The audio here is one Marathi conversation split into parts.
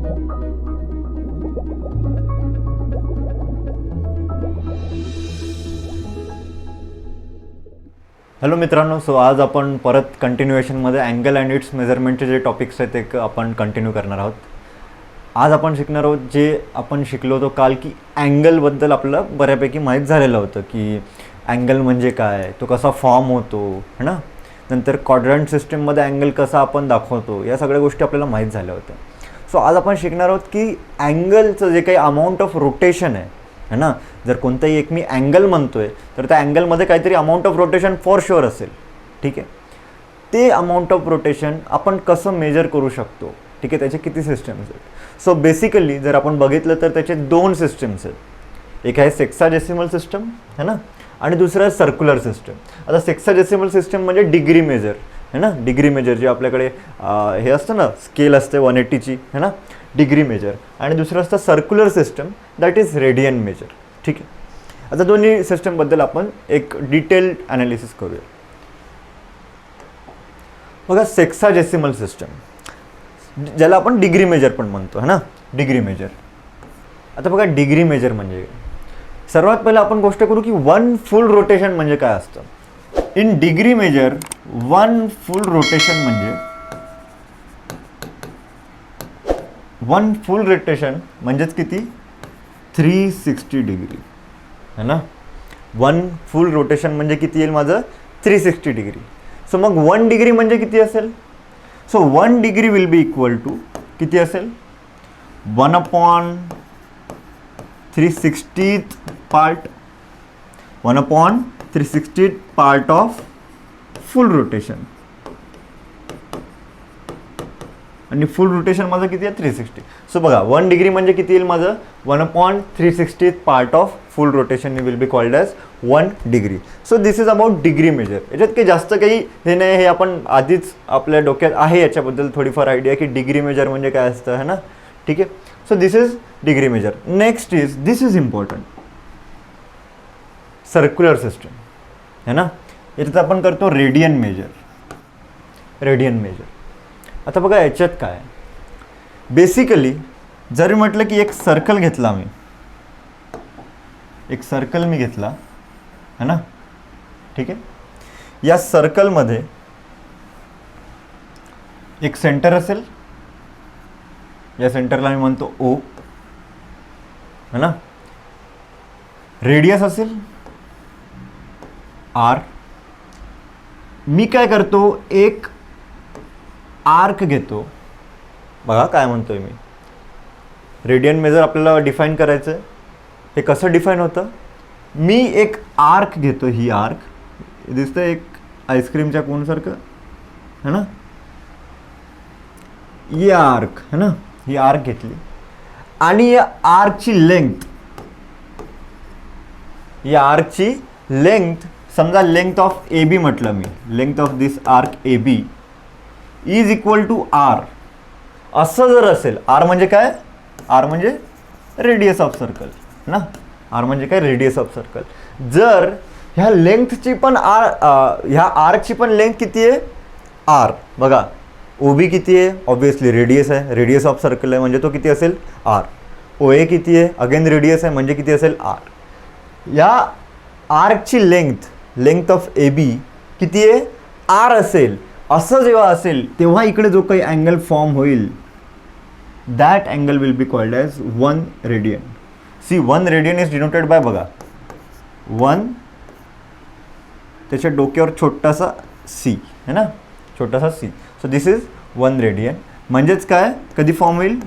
हॅलो मित्रांनो, सो आज आपण परत कंटिन्युएशनमध्ये अँगल अँड इट्स मेजरमेंटचे जे टॉपिक्स आहेत ते आपण कंटिन्यू करणार आहोत. आज आपण शिकणार आहोत जे आपण शिकलो होतो काल, की अँगलबद्दल आपलं बऱ्यापैकी माहीत झालेलं होतं की अँगल म्हणजे काय, तो कसा फॉर्म होतो है ना. नंतर क्वाड्रंट सिस्टीममध्ये अँगल कसा आपण दाखवतो, या सगळ्या गोष्टी आपल्याला माहीत झाल्या होत्या. सो आज आपण शिकणार आहोत की अँगलचं जे काही अमाऊंट ऑफ रोटेशन आहे ना, जर कोणताही एक मी अँगल म्हणतोय तर त्या अँगलमध्ये काहीतरी amount of rotation for sure असेल. ठीक आहे, ते अमाऊंट ऑफ रोटेशन आपण कसं मेजर करू शकतो. ठीक आहे, त्याचे किती सिस्टम्स आहेत. सो बेसिकली जर आपण बघितलं तर त्याचे दोन सिस्टम्स आहेत. एक आहे सेक्साडेसिमल सिस्टम है ना, आणि दुसरं आहे सर्क्युलर सिस्टम. आता सेक्साडेसिमल सिस्टम म्हणजे डिग्री मेजर है ना, डिग्री मेजर जे आपल्याकडे हे असतं ना, स्केल असते 180ची है ना, डिग्री मेजर. आणि दुसरं असतं circular system, that is radian major. ठीक आहे, आता दोन्ही सिस्टमबद्दल आपण एक डिटेल्ड ॲनालिसिस करूया. बघा, सेक्साडेसिमल सिस्टम ज्याला आपण डिग्री मेजर पण म्हणतो है ना, डिग्री मेजर. आता बघा, डिग्री मेजर म्हणजे सर्वात पहिलं आपण गोष्ट करू की वन फुल रोटेशन म्हणजे काय असतं. In degree measure one full rotation म्हणजेच किती, 360 डिग्री है ना. वन फुल रोटेशन म्हणजे किती येईल माझं, 360 डिग्री. सो मग 1 डिग्री म्हणजे किती असेल. So 1 degree will be equal to किती असेल, 1/360th part, 1/360th part of full rotation. आणि फुल रोटेशन माझं किती आहे, 360. सो बघा, 1 डिग्री म्हणजे किती येईल माझं, 1/360th part of full rotation will be called as 1 degree. So this is about degree measure. याच्यात काही जास्त काही हे नाही, हे आपण आधीच आपल्या डोक्यात आहे, याच्याबद्दल थोडीफार आयडिया की डिग्री मेजर म्हणजे काय असतं है ना. ठीक आहे, so this is degree measure. Next is, this is important, circular system है ना. याच्यात आपण करतो रेडियन मेजर. आता बघा, याच्यात काय बेसिकली जरी म्हटलं की एक सर्कल घेतला मी, घेतला है ना. ठीक आहे, या सर्कलमध्ये एक सेंटर असेल, या सेंटरला मी म्हणतो O है ना. रेडियस असेल R. मी काय करतो, एक आर्क घेतो. बघा काय म्हणतोय मी, रेडियन मेजर आपल्याला डिफाईन करायचं आहे. हे कसं डिफाईन होतं, मी एक आर्क घेतो. ही आर्क दिसतं एक आईस्क्रीमच्या कोनसारखं है ना. ही आर्क है ना, ही आर्क घेतली आणि या आर्कची लेंथ, समजा लेंथ ऑफ AB म्हटलं मी, length of this arc AB is equal to R. असं जर असेल, R म्हणजे काय, R म्हणजे रेडियस ऑफ सर्कल ना. R म्हणजे काय, रेडियस ऑफ सर्कल. जर ह्या लेंथची पण ह्या आर्कची पण लेंथ किती आहे, R. बघा, OB किती आहे, ऑब्विसली रेडियस आहे, रेडियस ऑफ सर्कल आहे म्हणजे तो किती असेल, R. OA किती आहे, अगेन रेडियस आहे म्हणजे किती असेल, R. या आर्कची लेंथ ऑफ AB किती आहे, R असेल. असं जेव्हा असेल तेव्हा इकडे जो काही अँगल फॉर्म होईल, that angle will be called as 1 radian. See 1 radian is denoted by, बघा 1 त्याच्या डोक्यावर छोटासा C है ना, छोटासा C. So this is 1 radian. म्हणजेच काय, कधी फॉर्म होईल,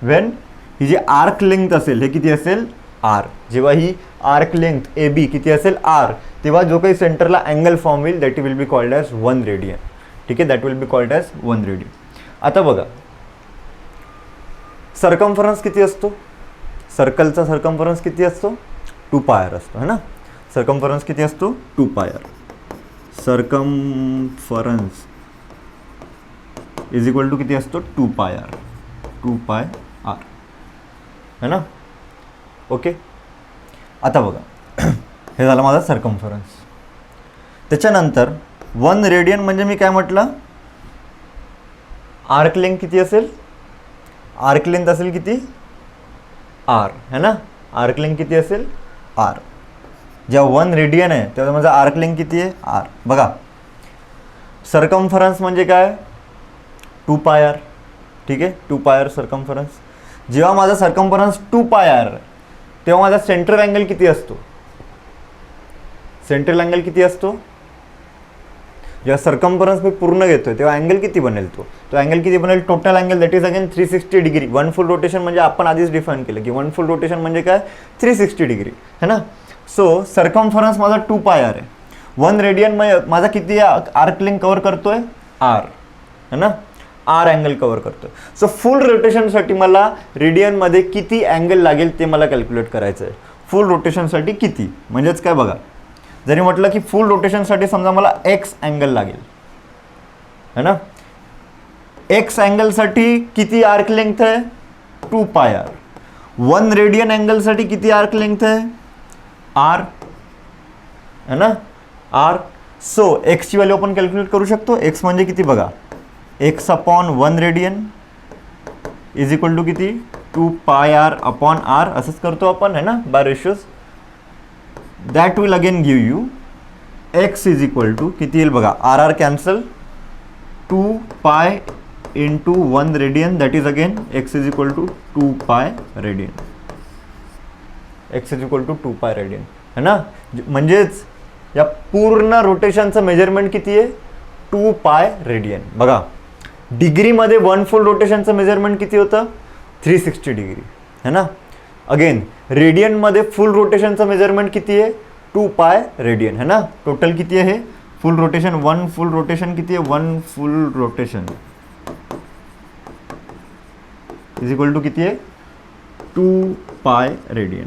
वेन ही जी आर्क लेंथ असेल हे किती असेल, R. जेव्हा ही आर्क लेंथ AB किती असेल, R, तेव्हा जो काही सेंटरला अँगल फॉर्म होईल that will be called as 1 radian. ठीक आहे, that will be called as 1 radian. आता बघा, सर्कम्फरन्स किती असतो, सर्कलचा सर्कम्फरन्स किती असतो, 2πr असतो है ना. सर्कम्फरन्स किती असतो, 2πr. Circumference is equal to किती असतो, 2πr है ना. ओके, आता बघा, हे झालं माझा सर्कम्फरन्स. त्याच्यानंतर 1 रेडियन म्हणजे मी काय म्हटलं, आर्क लेंथ किती असेल, आर्क लेंथ असेल किती आर है ना, आर्क लेंथ किती असेल आर. जेव्हा 1 रेडियन आहे तेव्हा माझा आर्क लेंथ किती आहे आर. बघा सर्कम्फरन्स म्हणजे काय 2 पाय आर. ठीक आहे 2 पाय आर सर्कम्फरन्स. जेव्हा माझा सर्कम्फरन्स 2 पाय आर तेव्हा माझा सेंट्रल अँगल किती असतो, सेंट्रल अँगल किती असतो, जेव्हा सर्कम्फरन्स मी पूर्ण घेतोय तेव्हा अँगल किती बनेल, तो अँगल किती बनेल total angle that is again 360 degree. 1 full rotation म्हणजे आपण आधीच डिफाईन केलं की 1 फुल रोटेशन म्हणजे काय 360 डिग्री है ना. सो सर्कम्फरन्स माझा 2 पाय आर आहे. 1 रेडियन माझा किती आर्क लेंथ कव्हर करतोय आर है ना, आर अँगल कव्हर करतोय. सो फुल रोटेशनसाठी मला रेडियनमध्ये किती अँगल लागेल ते मला कॅल्क्युलेट करायचं आहे. फुल रोटेशनसाठी किती म्हणजेच काय बघा, जरी म्हटलं की फुल रोटेशनसाठी समजा मला एक्स अँगल लागेल है ना, एक्स अँगलसाठी किती आर्क लेंथ आहे 2 पाय आर. 1 रेडियन अँगलसाठी किती आर्क लेंथ आहे आर है ना आर. सो एक्सची व्हॅल्यू आपण कॅल्क्युलेट करू शकतो. एक्स म्हणजे किती बघा, X upon 1 radian is equal to किती 2 पाय आर अपॉन आर. असंच करतो आपण है ना by ratios. That will again give you X is equal to किती येईल बघा, R R cancel 2 pi into 1 radian that is again X is equal to 2 pi radian. X is equal to 2 pi radian है ना. म्हणजेच या पूर्ण रोटेशनचं मेजरमेंट किती आहे 2 पाय रेडियन. बघा डिग्रीमध्ये 1 फुल रोटेशनचं मेजरमेंट किती होतं 360 डिग्री है ना. अगेन रेडियनमध्ये फुल रोटेशनचं मेजरमेंट किती आहे 2 पाय रेडियन है ना. टोटल किती आहे फुल रोटेशन, 1 फुल रोटेशन किती आहे 1 full rotation is equal to किती आहे 2 पाय रेडियन.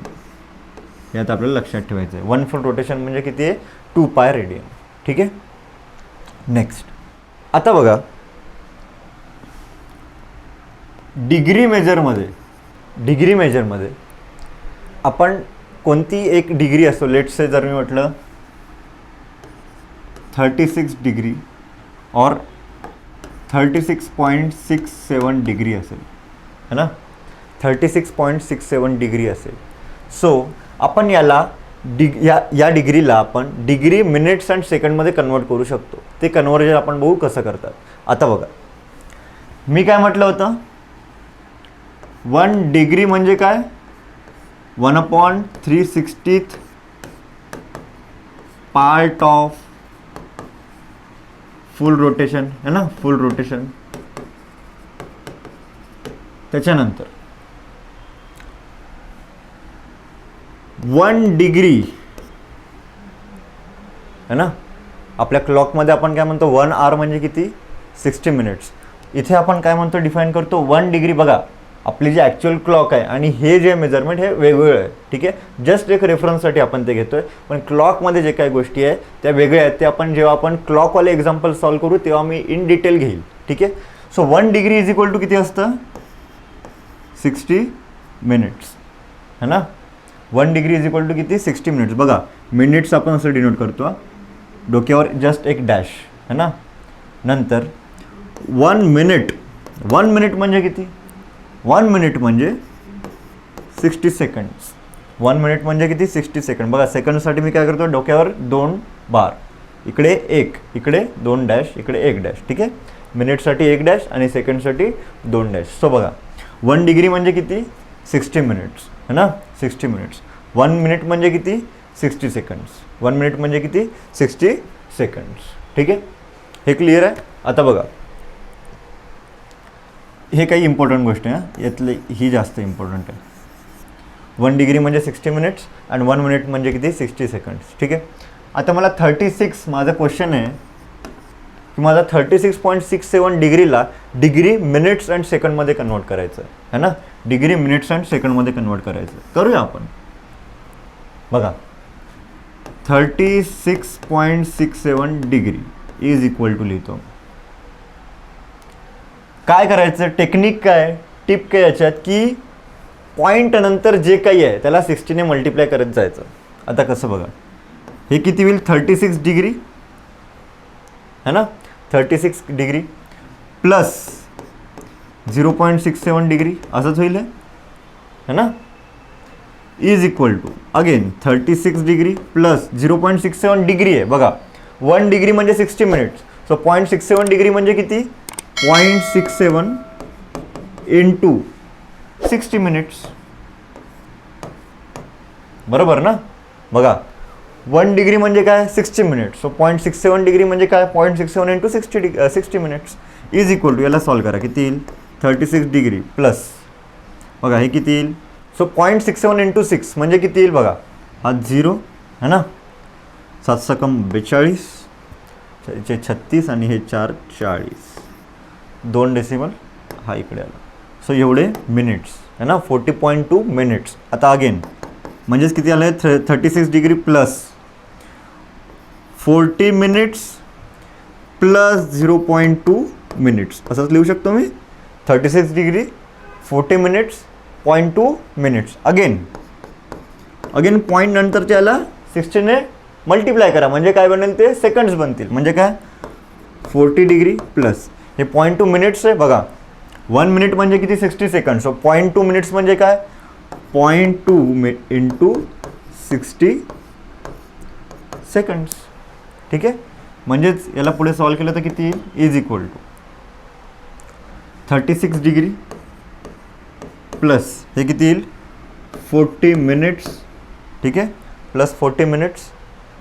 यात आपल्याला लक्षात ठेवायचं आहे 1 फुल रोटेशन म्हणजे किती आहे 2 पाय रेडियन. ठीक आहे. नेक्स्ट आता बघा डिग्री मेजरमध्ये आपण कोणती एक डिग्री असतो, लेट्स से जर मी म्हटलं 36 डिग्री और 36.67 डिग्री असेल है ना, 36.67 डिग्री असेल. सो आपण याला या डिग्रीला आपण डिग्री मिनिट्स अँड सेकंडमध्ये कन्वर्ट करू शकतो. ते कन्व्हर्जन आपण बघू कसं करतात. आता बघा मी काय म्हटलं होतं 1 डिग्री म्हणजे काय 1/360th part of full rotation है ना, फुल रोटेशन. त्याच्यानंतर 1 डिग्री है ना, आपल्या क्लॉकमध्ये आपण काय म्हणतो 1 आवर म्हणजे किती 60 मिनिट्स. इथे आपण काय म्हणतो डिफाईन करतो 1 डिग्री. बघा आपली जी ॲक्च्युअल क्लॉक आहे आणि हे जे मेजरमेंट हे वेगवेगळं आहे. ठीक आहे, जस्ट एक रेफरन्ससाठी आपण ते घेतोय, पण क्लॉकमध्ये जे काही गोष्टी आहे त्या वेगळ्या आहेत. ते आपण जेव्हा आपण क्लॉकवाले एक्झाम्पल सॉल्व करू तेव्हा मी इन डिटेल घेईल. ठीक आहे. So 1 degree is equal to किती असतं 60 मिनिट्स है ना. 1 डिग्री इज इक्वल टू किती 60 मिनिट्स. बघा मिनिट्स आपण असं डिनोट करतो, डोक्यावर जस्ट एक डॅश है ना. नंतर 1 मिनिट म्हणजे किती 1 मिनिट म्हणजे 60 सेकंड्स. 1 मिनिट म्हणजे किती 60 सेकंड. बघा सेकंडसाठी मी काय करतो डोक्यावर 2 बार, इकडे 1, इकडे 2 डॅश, इकडे 1 डॅश. ठीक आहे. मिनिटसाठी 1 डॅश आणि सेकंडसाठी 2 डॅश. सो बघा 1 डिग्री म्हणजे किती 60 मिनिट्स है ना, 60 मिनिट्स. 1 मिनिट म्हणजे किती 60 सेकंड्स. 1 मिनिट म्हणजे किती 60 सेकंड्स. ठीक आहे, हे क्लिअर आहे. आता बघा हे काही इम्पॉर्टंट गोष्ट आहे, यातली ही जास्त इम्पॉर्टंट आहे. 1 डिग्री म्हणजे 60 मिनिट्स आणि 1 मिनिट म्हणजे किती 60 सेकंड्स. ठीक आहे. आता मला 36 माझं क्वेश्चन आहे की माझा 36.67 डिग्रीला डिग्री मिनिट्स अँड सेकंडमध्ये कन्वर्ट करायचं आहे ना. डिग्री मिनिट्स अँड सेकंडमध्ये कन्वर्ट करायचं करूया आपण. बघा 36.67 डिग्री इज इक्वल टू लिहितो. काय करायचं टेक्निक काय टिप काय याच्यात की पॉईंट नंतर जे काही आहे त्याला 60ने मल्टिप्लाय करत जायचं. आता कसं बघा हे किती होईल 36 डिग्री है ना, 36 डिग्री प्लस 0.67 डिग्री असंच होईल है ना, is equal to again 36 degree plus 0.67 degree आहे बघा, 1 डिग्री म्हणजे 60 मिनिट्स. सो 0.67 डिग्री म्हणजे किती, 0.67 इंटू 60 मिनिट्स, बरोबर ना. बघा 1 डिग्री म्हणजे काय, 60 मिनिट्स. सो 0.67 डिग्री म्हणजे काय, 0.67 into 60 minutes is equal to, याला सॉल्व करा किती येईल, 36 डिग्री प्लस बघा हे किती येईल. सो 0.67 इंटू 6 म्हणजे किती येईल बघा, हा 0 है ना, 7 सकम 42, 36 आणि हे 4 40, 2 डेसिमल हा इकडे आला. सो एवढे मिनिट्स है ना, 40.2 मिनिट्स. आता अगेन म्हणजेच किती आलं आहे, 36 degree plus 40 minutes plus 0.2 minutes असंच लिहू शकतो मी. 36 degree 40 minutes 0.2 minutes. Again point नंतरच्या याला 60ने मल्टिप्लाय करा म्हणजे काय बनेल, ते सेकंड्स बनतील. म्हणजे काय 40 डिग्री प्लस हे 0.2 मिनिट्स आहे बघा, 1 मिनिट म्हणजे किती, 60 सेकंड. सो 0.2 मिनिट्स म्हणजे काय, 0.2 इंटू 60 सेकंड्स. ठीक आहे, म्हणजेच याला पुढे सॉल्व केलं तर किती येईल, is equal to 36 degree plus हे किती येईल, 40 मिनिट्स. ठीक आहे, प्लस 40 मिनिट्स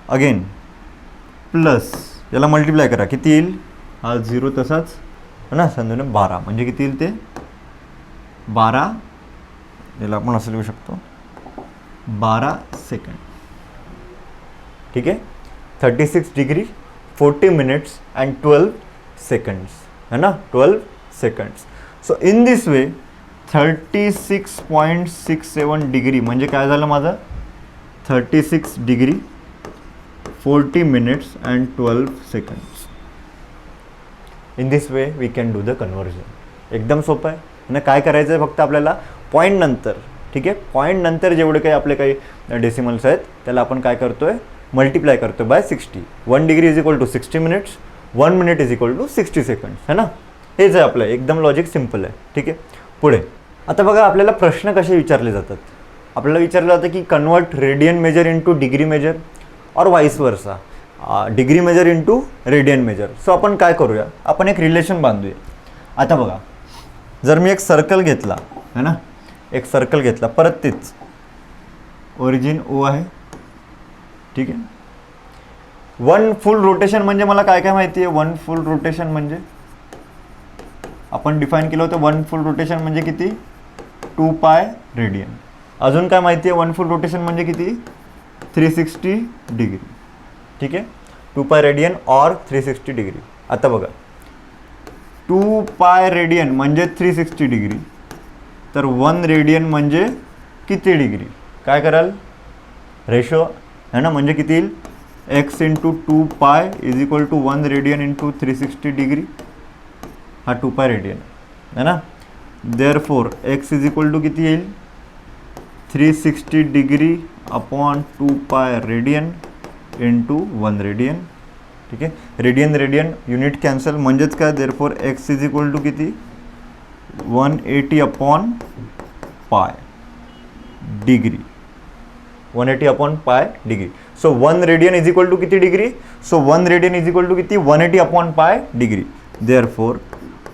अगेन प्लस याला मल्टिप्लाय करा किती येईल, हा 0 तसाच है ना, संध्याने 12 म्हणजे किती येईल, ते 12, याला आपण असं लिहू शकतो 12 सेकंड. ठीक आहे, 36 डिग्री 40 मिनिट्स अँड 12 सेकंड्स है ना, 12 seconds. So in this way 36.67 degree म्हणजे काय झालं माझं, 36 degree 40 minutes and 12 seconds. In this way we can do the conversion. एकदम सोपं आहे ना. काय करायचं आहे फक्त आपल्याला पॉईंट नंतर, ठीक आहे, पॉईंट नंतर जेवढे काही आपले काही डेसिमल्स आहेत त्याला आपण काय करतो आहे, मल्टिप्लाय करतो by 60. 1 degree is equal to 60 minutes, 1 minute is equal to 60 seconds है ना. हेच आहे आपलं, एकदम लॉजिक सिम्पल आहे. ठीक आहे, पुढे आता बघा आपल्याला प्रश्न कसे विचारले जातात. आपल्याला विचारलं जातं की convert radian measure into degree measure और vice versa, degree measure into radian measure. So आपण काय करूया, आपण एक रिलेशन बांधूया. आता बघा जर मी एक सर्कल घेतला है ना, एक सर्कल घेतला, परत तेच ओरिजिन ओ आहे. ठीक आहे, 1 फुल रोटेशन म्हणजे मला काय काय माहिती आहे, 1 फुल रोटेशन म्हणजे आपण डिफाईन केलं होतं, 1 फुल रोटेशन म्हणजे किती, 2 पाय रेडियन. अजून काय माहिती आहे, 1 फुल रोटेशन म्हणजे किती, 360 डिग्री. ठीक आहे, 2 पाय रेडियन और 360 डिग्री. आता बघा 2 पाय रेडियन म्हणजे 360 डिग्री, तर 1 रेडियन म्हणजे किती डिग्री, काय कराल, रेशो है ना, म्हणजे किती येईल, x into 2 pi is equal to 1 radian into 360 degree. हा 2 पाय रेडियन है ना, therefore x is equal to किती येईल, 360 degree upon 2 pi radian into 1 radian. ठीक आहे, रेडियन रेडियन युनिट कॅन्सल म्हणजेच काय, therefore x is equal to किती, 180 upon pi degree, 180 upon pi degree. So 1 radian is equal to किती degree, so 1 radian is equal to किती, 180 upon pi degree. Therefore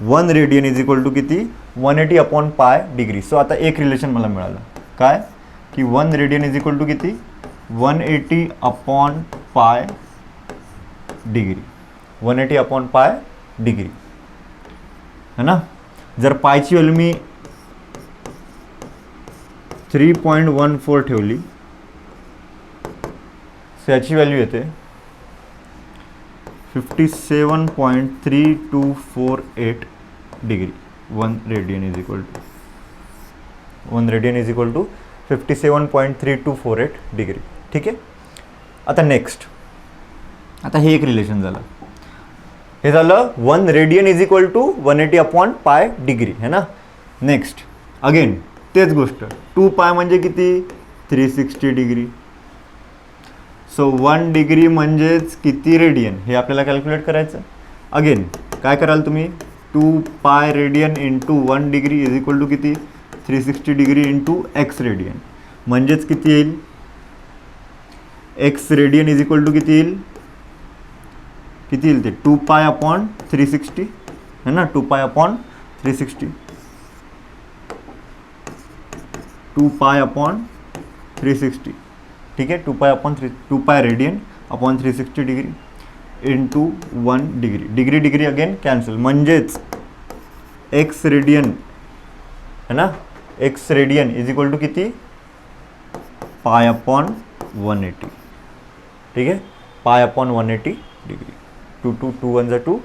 1 radian is equal to किती, 180 अपॉन पाय डिग्री. सो आता एक रिलेशन मला मिळालं काय, की 1 रेडियन इज इक्वल टू किती, 180 upon pi degree, 180 upon pi degree है ना. जर पायची व्हॅल्यू मी 3.14 ठेवली, सो याची व्हॅल्यू येते 57.3248 degree. 1 radian is equal to 57.3248 degree. ठीक आहे, आता नेक्स्ट, आता हे एक रिलेशन झालं, हे झालं 1 radian is equal to 180 upon pi degree है ना. नेक्स्ट अगेन तेच गोष्ट, 2 पाय म्हणजे किती, 360 डिग्री. सो 1 डिग्री म्हणजेच किती रेडियन, हे आपल्याला कॅल्क्युलेट करायचं. अगेन काय कराल तुम्ही, 2 pi radian into 1 degree is equal to किती 360 डिग्री इंटू एक्स रेडियन. म्हणजेच किती येईल X radian is equal to किती येईल ते 2 पाय अपॉन 360 है ना. 2 पाय अपॉन 360 2 पाय अपॉन 360 ठीक है. 2 pi radian upon 360 degree into 1 degree. Degree again cancel. म्हणजेच एक्स रेडियन है ना. X radian is equal to किती पाय अपॉन 180 ठीक है. पाय अपॉन 180 डिग्री. 2 1 जा 2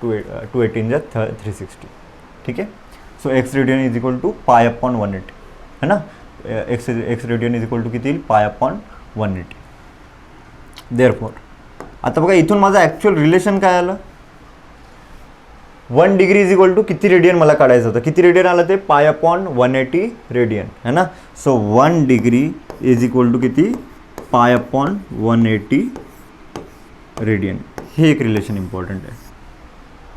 2 18 जा 360 ठीक है. So X radian is equal to pi upon 180 है ना. X radian is equal to किती येईल पाय अपॉन 180. देअरफॉर आता बघा इथून माझं ॲक्च्युअल रिलेशन काय आलं 1 डिग्री इज इक्वल टू किती रेडियन मला काढायचं होतं. किती रेडियन आलं ते पाय अपॉन 180 रेडियन है ना. So 1 degree is equal to किती पाय अपॉन 180 रेडियन. हे एक रिलेशन इम्पॉर्टंट आहे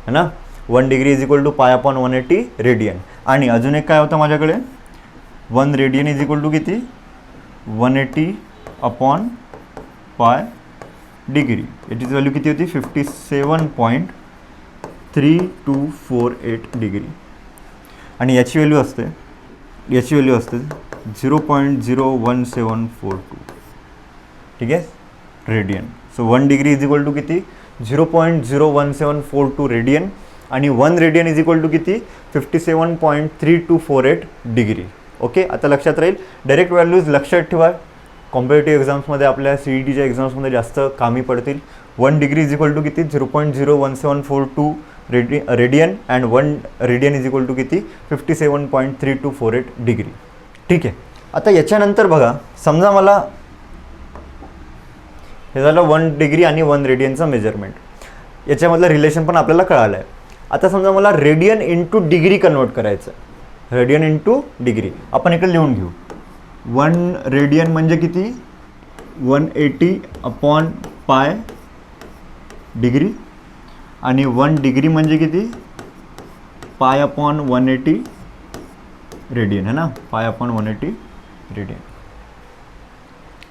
है ना. 1 degree is equal to pi upon 180 radian. आणि अजून एक काय होतं माझ्याकडे 1 रेडियन इज इक्वल टू किती 180 अपॉन पाय डिग्री. याची व्हॅल्यू किती होती 57.3248 डिग्री. आणि याची व्हॅल्यू असते 0.01742 ठीक आहे radian. So 1 degree is equal to किती 0.01742 रेडियन आणि 1 रेडियन इज इक्वल टू किती 57.3248 डिग्री. ओके. आता लक्षात राहील. डायरेक्ट व्हॅल्यूज लक्षात ठेवा. कॉम्पिटेटिव्ह एक्झाम्समध्ये आपल्या CETच्या एक्झाम्समध्ये जास्त कामी पडतील. 1 डिग्री इज इक्वल टू किती 0.01742 radian and 1 radian is equal to किती 57.3248 डिग्री ठीक आहे. आता याच्यानंतर बघा समजा मला हे झालं 1 डिग्री आणि 1 रेडियनचं मेजरमेंट. याच्यामधलं रिलेशन पण आपल्याला कळालं आहे. आता समजा मला रेडियन इंटू डिग्री कन्वर्ट करायचं. रेडियन इंटू डिग्री आपण इकडे लिहून घेऊ. 1 रेडियन म्हणजे किती 180 अपॉन पाय डिग्री आणि 1 डिग्री म्हणजे किती पाय अपॉन 180 रेडियन है ना. पाय अपॉन 180 रेडियन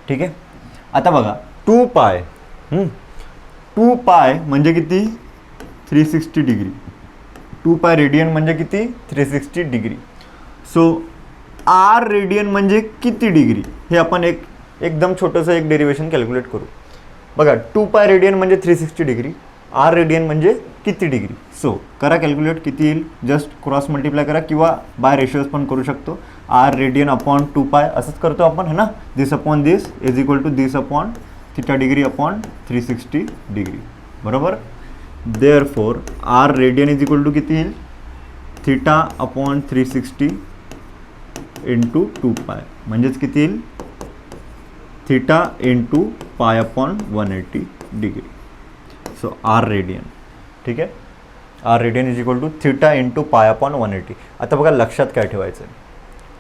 ठीक आहे. आता बघा 2 पाय म्हणजे किती 360 डिग्री. 2 पाय रेडियन म्हणजे किती 360 डिग्री. सो आर रेडियन म्हणजे किती डिग्री हे आपण एकदम छोटंसं एक डेरिवेशन कॅल्क्युलेट करू. बघा 2 पाय रेडियन म्हणजे 360 डिग्री. आर रेडियन म्हणजे किती डिग्री. सो करा कॅल्क्युलेट किती येईल. जस्ट क्रॉस मल्टिप्लाय करा किंवा बाय रेशियोज पण करू शकतो. आर रेडियन अपॉन 2 पाय असंच करतो आपण है ना. This upon this is equal to this upon theta degree upon 360 degree बरोबर. Therefore r radian is equal to किती येईल थिटा अपॉन 360 इंटू 2 पाय म्हणजेच किती येईल theta into pi upon 180 degree. So R radian ठीक आहे. R radian is equal to theta into pi upon 180. आता बघा लक्षात काय ठेवायचं आहे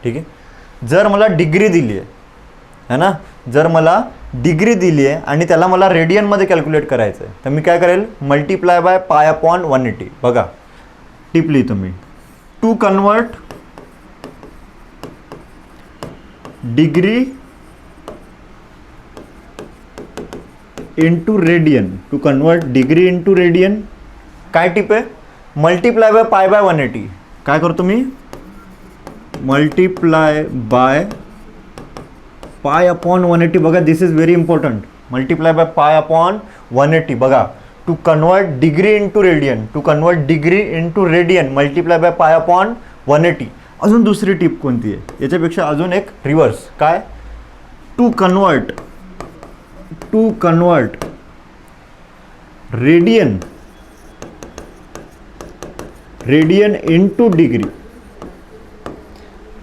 ठीक आहे. जर मला डिग्री दिली आहे ना. जर मला डिग्री दिली आहे आणि त्याला मला रेडियनमध्ये कॅल्क्युलेट करायचं आहे तर मी काय करेल मल्टिप्लाय बाय पाय अपॉन 180. बघा टिप लिहितो मी. To convert degree into radian. To convert degree into radian काय टिप आहे मल्टिप्लाय बाय पाय बाय 180. काय करतो मी मल्टिप्लाय बाय पाय अपॉन 180. बघा this is very important. Multiply by pi upon 180. बघा to convert degree into radian. To convert degree into radian multiply by pi upon 180. अजून दुसरी टिप कोणती आहे याच्यापेक्षा अजून एक रिव्हर्स काय to convert radian into degree.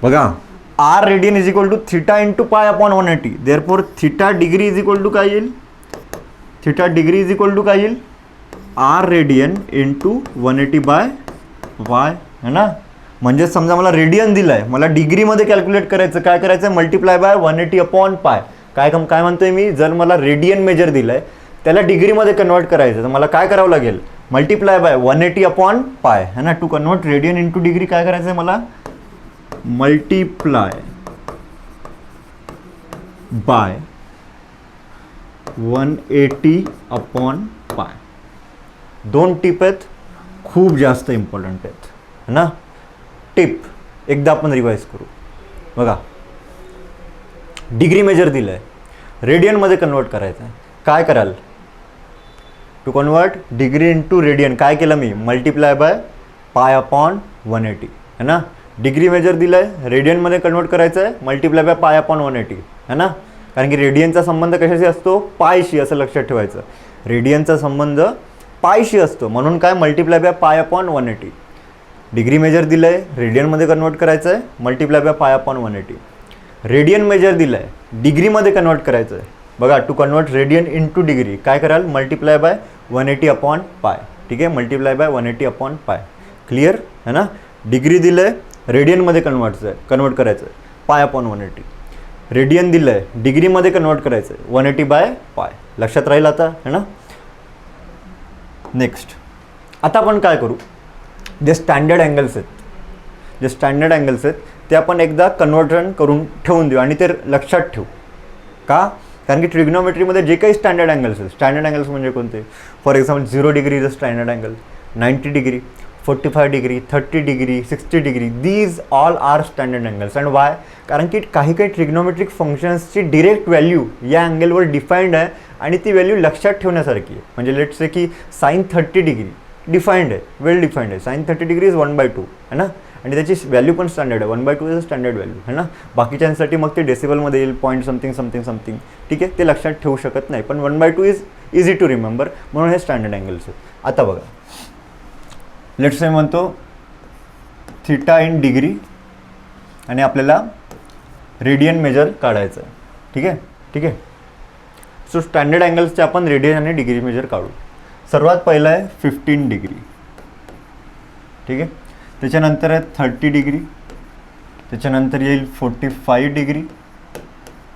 बघा r radian is equal to theta into pi upon 180. Therefore theta degree is equal to काय येईल theta degree is equal to काय येईल r radian into 180 by y है ना. म्हणजे समजा मला रेडियन दिलं आहे मला डिग्रीमध्ये कॅल्क्युलेट करायचं काय करायचं मल्टिप्लाय बाय 180 अपॉन पाय. काय म्हणतोय मी जर मला रेडियन मेजर दिलं आहे त्याला डिग्रीमध्ये कन्वर्ट करायचं तर मला काय करावं लागेल मल्टिप्लाय बाय 180 अपॉन पाय है ना. To convert radian into degree काय करायचं आहे मला, मल्टिप्लाय बाय 180 अपॉन पाय. दोन टिप आहेत, खूप जास्त इम्पॉर्टंट आहेत है ना. टिप एकदा आपण रिवाइज करू. बघा, डिग्री मेजर दिलं आहे, रेडियनमध्ये कन्वर्ट करायचं आहे. काय कराल, to convert degree into radian काय केलं मी, मल्टिप्लाय बाय पाय अपॉन 180 है ना. डिग्री मेजर दिलं आहे, रेडियनमध्ये कन्वर्ट करायचं आहे, मल्टिप्लाय बाय पाय अपॉन 180 है ना. कारण की रेडियनचा संबंध कशाशी असतो, पायशी, असं लक्षात ठेवायचं. रेडियनचा संबंध पायशी असतो, म्हणून काय, multiply by pi upon 180. Degree measure दिलं आहे, रेडियनमध्ये कन्वर्ट करायचं आहे, multiply by pi upon 180. Radian measure दिलं आहे, डिग्रीमध्ये कन्वर्ट करायचं आहे. बघा, to convert radian into degree काय कराल, मल्टिप्लाय बाय 180 अपॉन पाय. ठीक आहे, multiply by 180 upon pi. Clear है ना. डिग्री दिलं आहे, रेडियनमध्ये कन्वर्ट करायचं आहे, पाय अपॉन 180. रेडियन दिलं आहे, डिग्रीमध्ये कन्वर्ट करायचं आहे, 180 बाय पाय. लक्षात राहील आता है ना. नेक्स्ट, आता आपण काय करू, जे स्टँडर्ड अँगल्स आहेत ते आपण एकदा कन्वर्जन करून ठेवून देऊ आणि ते लक्षात ठेवू. का, कारण की ट्रिग्नोमेट्रीमध्ये जे काही स्टँडर्ड अँगल्स आहेत, स्टँडर्ड अँगल्स म्हणजे कोणते, for example 0 degree is a standard angle, 90 degree, 45 degree, 30 degree, 60 degree, these all are standard angles. And why, कारण की काही ट्रिग्नोमेट्रिक फंक्शन्सची डिरेक्ट व्हॅल्यू या अँगलवर डिफाईंड आहे आणि ती व्हॅल्यू लक्षात ठेवण्यासारखी आहे. म्हणजे लेट्स से की साइन 30 डिग्री डिफाईंड आहे, वेल डिफाईंड आहे. साइन 30 डिग्री इज 1/2 है ना, आणि त्याची व्हॅल्यू पण स्टँडर्ड आहे, 1/2 इज अ स्टँडर्ड व्हॅल्यू है ना. बाकीच्यांसाठी मग ते डेसिबलमध्ये येईल, पॉईंट समथिंग समथिंग समथिंग. ठीक आहे, ते लक्षात ठेवू शकत नाही, पण 1/2 इज इझी टू रिमेंबर, म्हणून हे स्टँडर्ड अँगल्स आहेत. आता बघा, लेट्स से म्हणतो थिटा इन डिग्री आणि आपल्याला रेडियन मेजर काढायचं आहे. ठीक आहे. सो स्टँडर्ड अँगल्सचे आपण रेडियन आणि डिग्री मेजर काढू. सर्वात पहिलं आहे 15 डिग्री. ठीक आहे, त्याच्यानंतर आहे 30 डिग्री, त्याच्यानंतर येईल 45 डिग्री,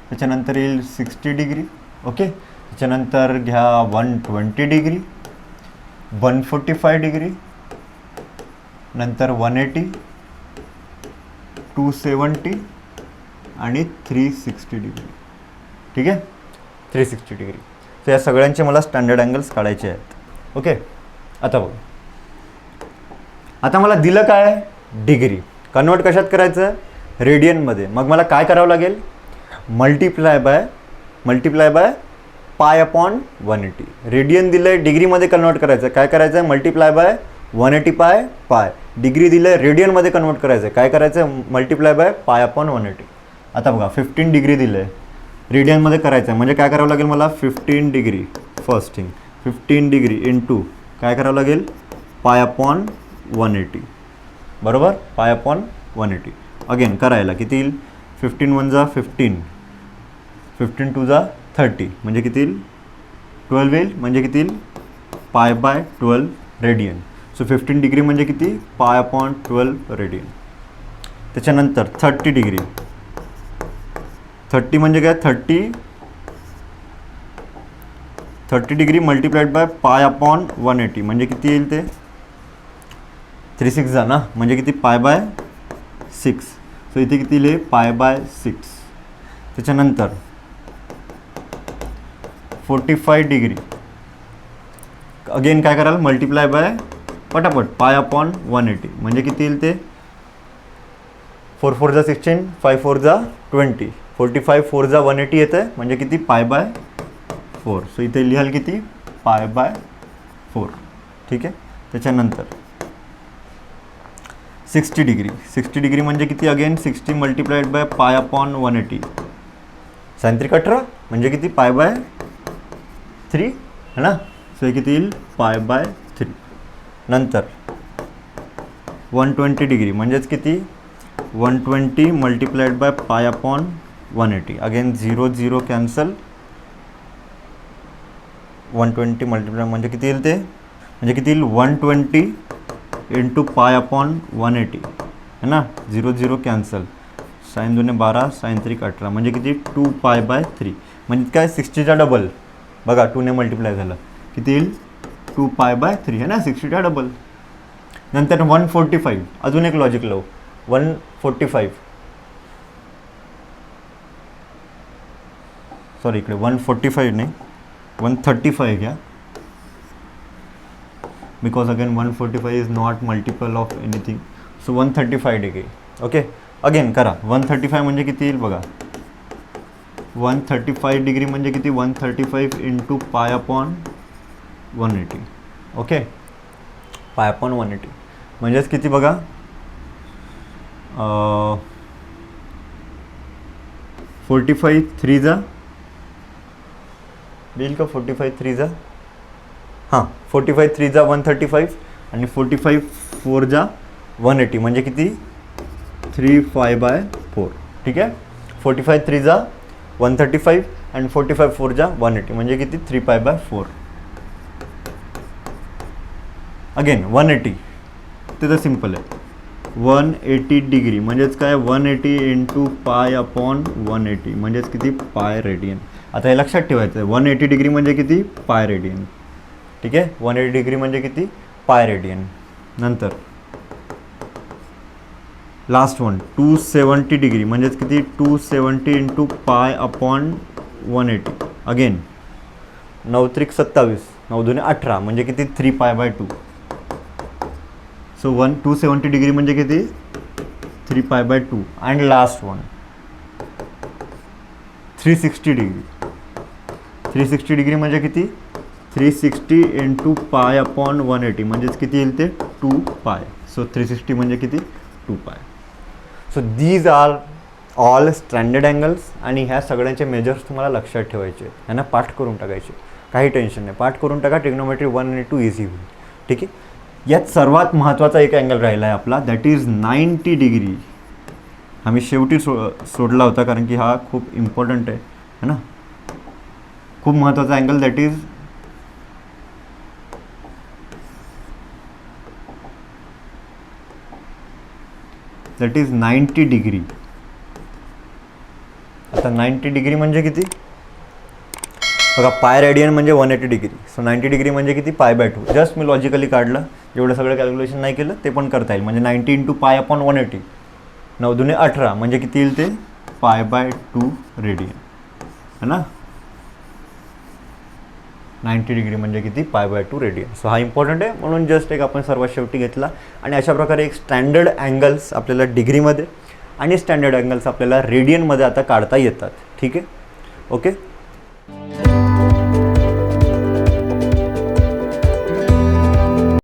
त्याच्यानंतर येईल 60 डिग्री. ओके, त्याच्यानंतर घ्या 120 डिग्री, 145 डिग्री, नंतर 180, 270 आणि 360 डिग्री. ठीक आहे, 360 डिग्री. तर या सगळ्यांचे मला स्टँडर्ड अँगल्स काढायचे आहेत. ओके, आता बघ, आता मला दिलं काय, डिग्री. कन्वर्ट कशात करायचं, रेडियनमध्ये. मग मला काय करावं लागेल, multiply by pi upon 180. Radian दिलं आहे, डिग्रीमध्ये कन्वर्ट करायचं, काय करायचं आहे, मल्टिप्लाय बाय 180 पाय. डिग्री दिलं आहे, रेडियनमध्ये कन्वर्ट करायचं, काय करायचं आहे, मल्टिप्लाय बाय पाय अपॉन 180. आता बघा, 15 डिग्री दिलं आहे, रेडियनमध्ये करायचं आहे, म्हणजे काय करावं लागेल मला, 15 degree first thing, 15 degree into काय करावं लागेल, पाय अपॉन 180. बरोबर, पाय अपॉन 180. अगेन करायला किती येईल, 15 1 जा 15, 15 2 जा 30, म्हणजे किती येईल, 12 येईल, म्हणजे किती येईल, pi by 12 radian. So 15 degree म्हणजे किती, पाय अपॉन 12 रेडियन. त्याच्यानंतर 30 डिग्री, 30 म्हणजे काय, 30 degree multiplied by pi upon 180, म्हणजे किती येईल ते, 3/6 जा ना, म्हणजे किती, पाय बाय 6. सो इथे किती येईल, पाय बाय 6. त्याच्यानंतर 45 डिग्री, अगेन काय कराल, मल्टिप्लाय बाय पटापट पाय अपॉन 180, म्हणजे किती येईल ते, 4 4 जा 16, 5 4 जा 20, 45 4 जा 180 येतं आहे, म्हणजे किती, पाय बाय 4. सो इथे लिहाल किती, पाय बाय 4. ठीक आहे, त्याच्यानंतर 60 डिग्री, 60 डिग्री म्हणजे किती, again 60 multiplied by pi upon 180, सायंत्रिक 18 म्हणजे किती, पाय बाय 3 है ना. सो हे किती येईल, पाय बाय 3. नंतर 120 डिग्री म्हणजेच किती, 120 multiplied by pi upon 180, again 0 0 cancel, 120 multiply म्हणजे किती येईल ते, म्हणजे किती येईल, 120 इंटू पाय अपॉन 180 है ना, 0 0 कॅन्सल, साइन 2 12, साइन 3 18, म्हणजे किती, 2 पाय बाय 3. म्हणजे काय, 60चा डबल, बघा 2 ने मल्टिप्लाय झालं, किती येईल, 2 पाय बाय 3 है ना, 60चा डबल. नंतर 145, अजून एक लॉजिक लावू. 145, सॉरी इकडे 145 नाही, 135 घ्या, because again 145 is not multiple of anything. So 135 degree. Okay, again करा. 135 म्हणजे किती येईल बघा. 135 डिग्री म्हणजे किती, 135 इंटू पाय अपॉन 180. ओके, पाय अपॉन 180 म्हणजेच किती बघा, 45 3 जा देईल का, 45 3 जा, हां 45 3 जा 135 आणि 45 4 जा 180 म्हणजे किती 3 5 बाय 4. ठीक आहे, 45 3 जा 135 आणि 45 4 जा 180 म्हणजे किती 3 पाय बाय 4. अगेन 180 ते तर सिम्पल आहे. 180 डिग्री म्हणजेच काय, 180 इंटू पाय अपॉन 180 म्हणजेच किती पाय रेडियन. आता हे लक्षात ठेवायचं आहे, 180 डिग्री म्हणजे किती पाय रेडियन. ठीक आहे, 180 डिग्री म्हणजे किती पाय रेडियन. नंतर लास्ट वन 270 डिग्री म्हणजेच किती 270 इंटू पाय अपॉन 180. अगेन 9 त्रिक 27, 9 दुने 18 म्हणजे किती 3 पाय बाय 2. सो 270 डिग्री म्हणजे किती 3 pi by 2. And last one 360 degree. 360 degree म्हणजे किती 360 इंटू पाय अपॉन 180 म्हणजेच किती येईल ते 2 पाय. सो 360 म्हणजे किती 2 pi. So these are all standard angles आणि ह्या सगळ्यांचे मेजर्स तुम्हाला लक्षात ठेवायचे, ह्यांना पाठ करून टाकायचे, काही टेन्शन नाही. पाठ करून टाका, ट्रिग्नोमेट्री 1 आणि 2 इझी होईल. ठीक आहे, यात सर्वात महत्त्वाचा एक अँगल राहिला आहे आपला, दॅट इज 90 डिग्री. हा मी शेवटी सोडला होता कारण की हा खूप इम्पॉर्टंट आहे है ना, खूप महत्त्वाचा अँगल, दॅट इज 90 डिग्री. आता 90 डिग्री म्हणजे किती बघा, पाय रेडियन म्हणजे 180 डिग्री. सो 90 डिग्री म्हणजे किती pi by 2. Just me logically काढलं, जेवढं सगळं कॅल्क्युलेशन नाही केलं ते पण करता येईल. म्हणजे 90 इंटू पाय अपॉन 180, 9 दुने 18 म्हणजे किती येईल ते पाय बाय 2 रेडियन है ना. 90 डिग्री म्हणजे किती पाय बाय 2 रेडियन. सो हा इम्पॉर्टंट आहे म्हणून जस्ट एक आपण सर्वात शेवटी घेतला. आणि अशा प्रकारे एक स्टँडर्ड अँगल्स आपल्याला डिग्रीमध्ये आणि स्टँडर्ड अँगल्स आपल्याला रेडियनमध्ये आता काढता येतात. ठीक आहे, ओके.